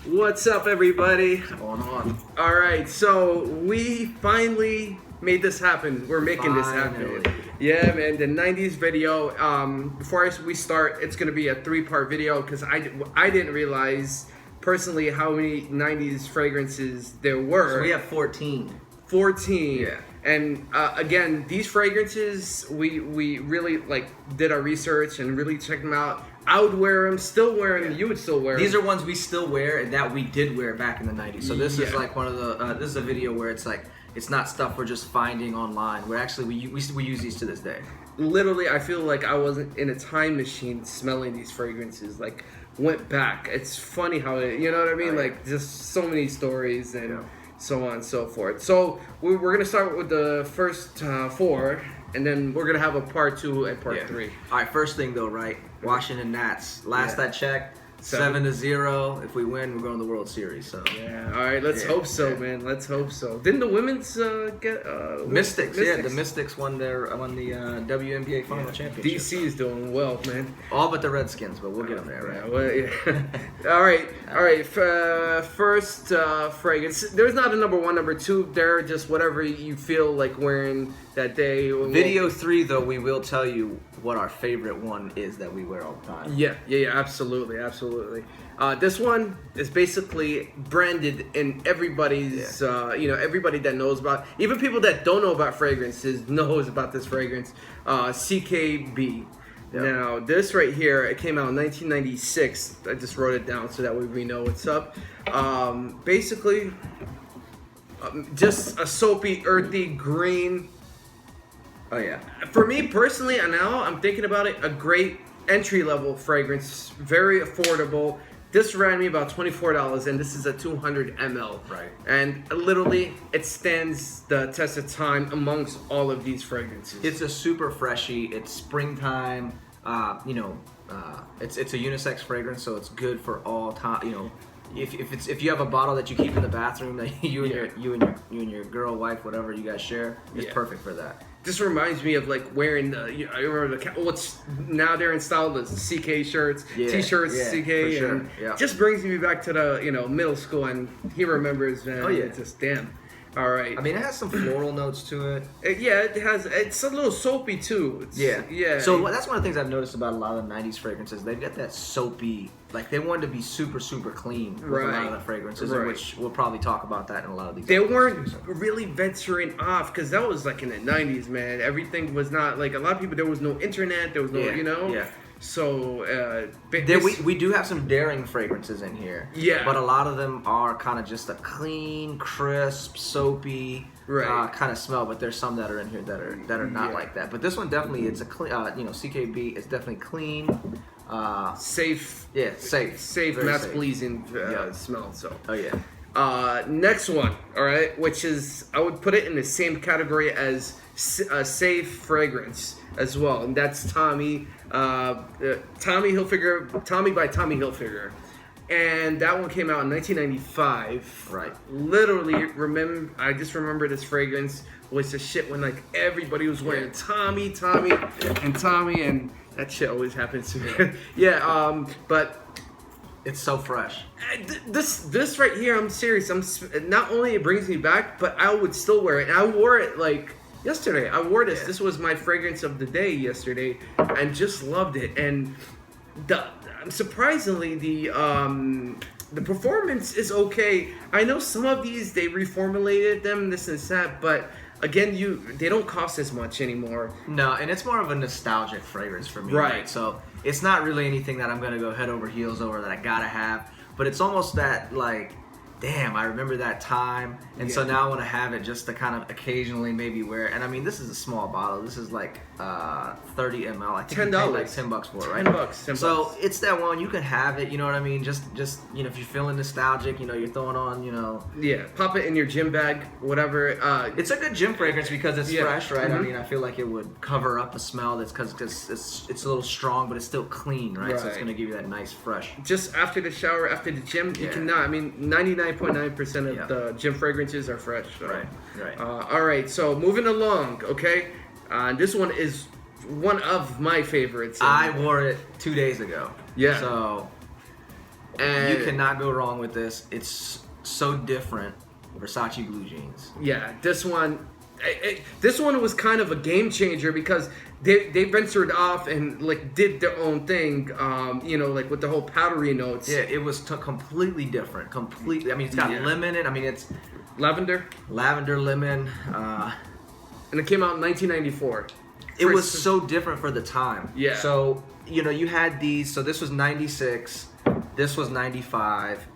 What's up, everybody? What's going on? All right, so we finally made this happen. We're making this happen. Finally. Yeah, man. The '90s video. Before we start, it's gonna be a 3-part video because I didn't realize personally how many '90s fragrances there were. So we have 14. 14. Yeah. And again, these fragrances, we really did our research and really checked them out. I would wear them, still wear them. Yeah. You would still wear them. These are ones we still wear and that we did wear back in the 90s. So this is Yeah. like one of the, this is a video where it's like, it's not stuff we're just finding online. We're actually, we use these to this day. Literally, I feel like I wasn't in a time machine smelling these fragrances. Like, went back. It's funny how it, you know what I mean? Oh, yeah. Like, just so many stories and Yeah. so on and so forth. So we're gonna start with the first 4, and then we're gonna have a part 2 and part 3. All right, first thing though, right? Washington Nats. Last Yeah. I checked, 7. 7-0. If we win, we're going to the World Series. So Yeah. All right. Let's Yeah, hope so, yeah. man. Let's hope so. Didn't the women's get Mystics, yeah, the Mystics won the WNBA final championship. DC is doing well, man. All but the Redskins, but we'll get them there, right? Yeah, well, yeah. All right. First fragrance. There's not a number 1, number 2. They're just whatever you feel like wearing that day. Video 3, though, we will tell you what our favorite one is that we wear all the time. Yeah, absolutely. This one is basically branded in everybody's, everybody that knows about, even people that don't know about fragrances knows about this fragrance, CKB. Yep. Now, this right here, it came out in 1996. I just wrote it down so that way we know what's up. Basically, just a soapy, earthy green. Oh, yeah. For me personally, and now I'm thinking about it, a great entry-level fragrance, very affordable. This ran me about $24, and this is a 200 ml. Right. And literally, it stands the test of time amongst all of these fragrances. It's a super freshy. It's springtime. It's a unisex fragrance, so it's good for all time. You know, if you have a bottle that you keep in the bathroom that you and your girl, wife, whatever you guys share, it's perfect for that. This reminds me of like wearing the. I remember what's now they're in style the CK shirts, T-shirts, CK, for sure. and Yeah. just brings me back to the middle school, and he remembers, man. Oh, yeah. It's just damn. All right. I mean, it has some floral notes to it. It has. It's a little soapy too. Yeah. So that's one of the things I've noticed about a lot of the '90s fragrances. They get that soapy, like they wanted to be super, super clean with a lot of the fragrances, which we'll probably talk about that in a lot of these. They episodes weren't too, so. really venturing off because that was like in the '90s, man. Everything was not like a lot of people. There was no internet. There was no, Yeah. So We do have some daring fragrances in here. Yeah. But a lot of them are kind of just a clean, crisp, soapy kind of smell. But there's some that are in here that are not like that. But this one definitely, it's a clean. CKB is definitely clean. safe. Yeah, safe. Safe, Very mass safe. pleasing smell. So. Oh yeah. Next one, all right, which is I would put it in the same category as a safe fragrance as well, and that's Tommy Hilfiger, Tommy by Tommy Hilfiger, and that one came out in 1995. Right. Literally, I just remember this fragrance was the shit when like everybody was wearing Tommy, and that shit always happens to me. But. It's so fresh. This right here, I'm serious. Not only it brings me back, but I would still wear it. And I wore it like yesterday. I wore this. Yeah. This was my fragrance of the day yesterday, and just loved it. And surprisingly, the performance is okay. I know some of these they reformulated them, this and that, but again, they don't cost as much anymore. No, and it's more of a nostalgic fragrance for me. Right. So it's not really anything that I'm gonna go head over heels over that I gotta have. But it's almost that like, damn, I remember that time, and so now I want to have it just to kind of occasionally maybe wear it. And I mean, this is a small bottle. This is like 30 ml. I think you paid like $10 for it, right? $10. So it's that one you can have it. You know what I mean? Just if you're feeling nostalgic, you're throwing on, Yeah, pop it in your gym bag, whatever. It's a good gym fragrance because it's fresh, right? Mm-hmm. I mean, I feel like it would cover up a smell that's because it's a little strong, but it's still clean, right? So it's gonna give you that nice fresh. Just after the shower, after the gym, you cannot. I mean, 99.9% of the gym fragrances are fresh. So. Right. All right, so moving along, okay? This one is one of my favorites. I wore it 2 days ago. Yeah. So And you cannot go wrong with this. It's so different. Versace blue jeans. Yeah, this one was kind of a game changer because they ventured off and like did their own thing. You know, like with the whole powdery notes. Yeah, it was completely different. Completely. I mean, it's got lemon in it. I mean, it's lavender, lemon. And it came out in 1994. It was so different for the time. Yeah. So, you know, you had these. So this was 96. This was 95.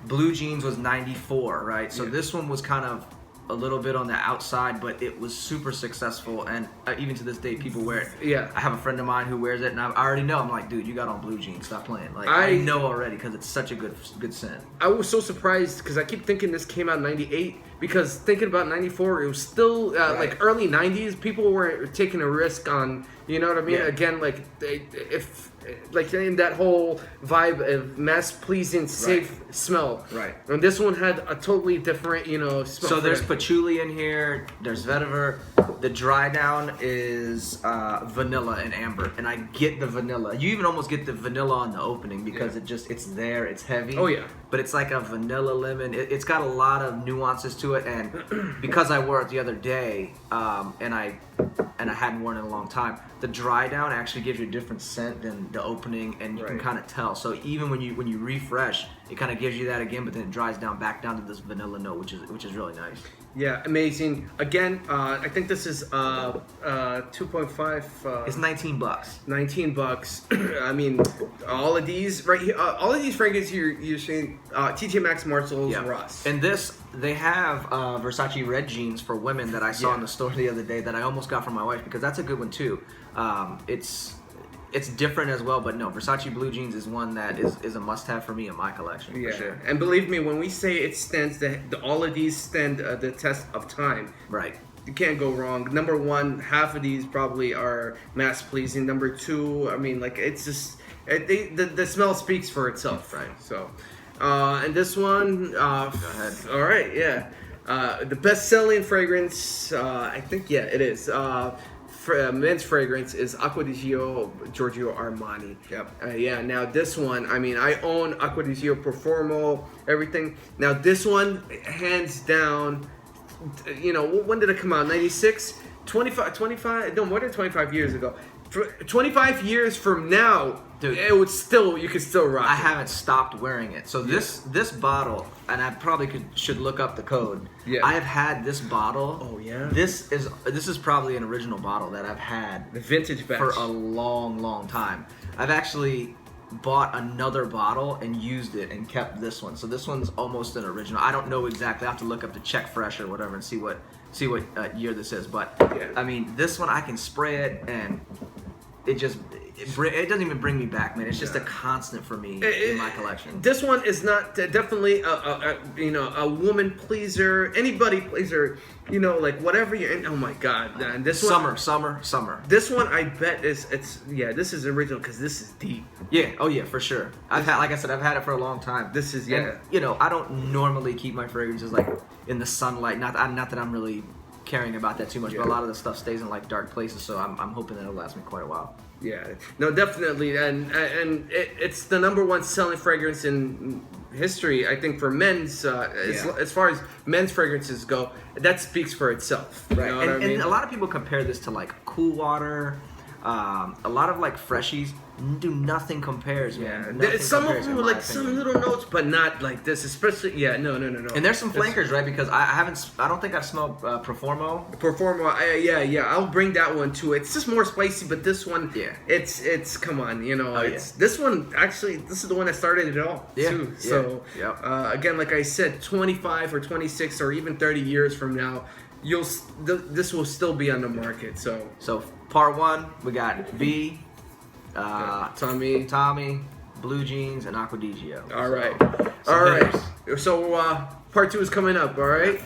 Blue jeans was 94, right? So this one was kind of a little bit on the outside, but it was super successful. And even to this day, people wear it. Yeah. I have a friend of mine who wears it, and I already know. I'm like, dude, you got on blue jeans. Stop playing. Like, I know already because it's such a good scent. I was so surprised because I keep thinking this came out in 98 because thinking about 94, it was still like early 90s. People were taking a risk on, you know what I mean? Yeah. Again, like if like in that whole vibe of mass pleasing, safe smell. Right. And this one had a totally different, you know, smell. So there's patchouli in here. There's vetiver. The dry down is vanilla and amber, and I get the vanilla. You even almost get the vanilla on the opening because it's there. It's heavy. Oh yeah. But it's like a vanilla lemon. It's got a lot of nuances to it, and because I wore it the other day, and I hadn't worn it in a long time, the dry down actually gives you a different scent than the opening, and you can kind of tell. So even when you refresh, it kind of gives you that again, but then it dries down back down to this vanilla note, which is really nice. Yeah, amazing. Again, I think this is 2.5. It's $19. $19. I mean, all of these right here, all of these fragrances you're seeing, TJ Maxx, Marshalls, Ross. And this, they have Versace red jeans for women that I saw in the store the other day that I almost got for my wife because that's a good one too. It's different as well, but no, Versace blue jeans is one that is a must-have for me in my collection. Yeah, for sure. And believe me, when we say it stands, all of these stand the test of time. Right. You can't go wrong. Number one, half of these probably are mass pleasing. Number two, I mean, like it's just the smell speaks for itself, right? So, and this one, go ahead. All right, yeah, the best-selling fragrance, I think, yeah, it is. Men's fragrance is Acqua di Gio Giorgio Armani. Yep. Yeah. Now this one, I mean, I own Acqua di Gio Profumo, everything. Now this one, hands down. You know, when did it come out? 96? 25, no, more than 25 years ago. 25 years from now, dude, you could still rock it. I haven't stopped wearing it. So this bottle, and I probably should look up the code. Yeah. I have had this bottle. Oh yeah. This is probably an original bottle that I've had the vintage batch for a long time. I've actually bought another bottle and used it and kept this one. So this one's almost an original. I don't know exactly. I have to look up the Check Fresh or whatever and see what year this is. But I mean, this one I can spray it and it doesn't even bring me back, man. It's just a constant for me in my collection. This one is not definitely a woman pleaser, anybody pleaser. You know, like whatever you're in. Oh my God, man. This one, summer. This one, I bet this is original because this is deep. Yeah, oh yeah, for sure. I've had it for a long time. This is And, you know, I don't normally keep my fragrances like in the sunlight. Not that I'm really caring about that too much, but a lot of the stuff stays in like dark places, so I'm hoping that it'll last me quite a while. Yeah, no, definitely, and it's the number one selling fragrance in history. I think for men's, as far as men's fragrances go, that speaks for itself. Right, You know what I mean? And a lot of people compare this to like Cool Water. A lot of like freshies do nothing compares, man. Yeah, some of them in were my like some opinion. little notes, but not like this. Especially, no. And there's some flankers, right? Because I don't think I've smelled Proformo. Proformo, I'll bring that one too. It's just more spicy, but this one, Yeah. it's come on, you know, this one actually, this is the one that started it all too. Yeah. So Yep. again, like I said, 25 or 26 or even 30 years from now, this will still be on the market. So part one, we got V, Tommy, Blue Jeans, and Acqua di Gio. All right, So all right. hitters. So part two is coming up. All right.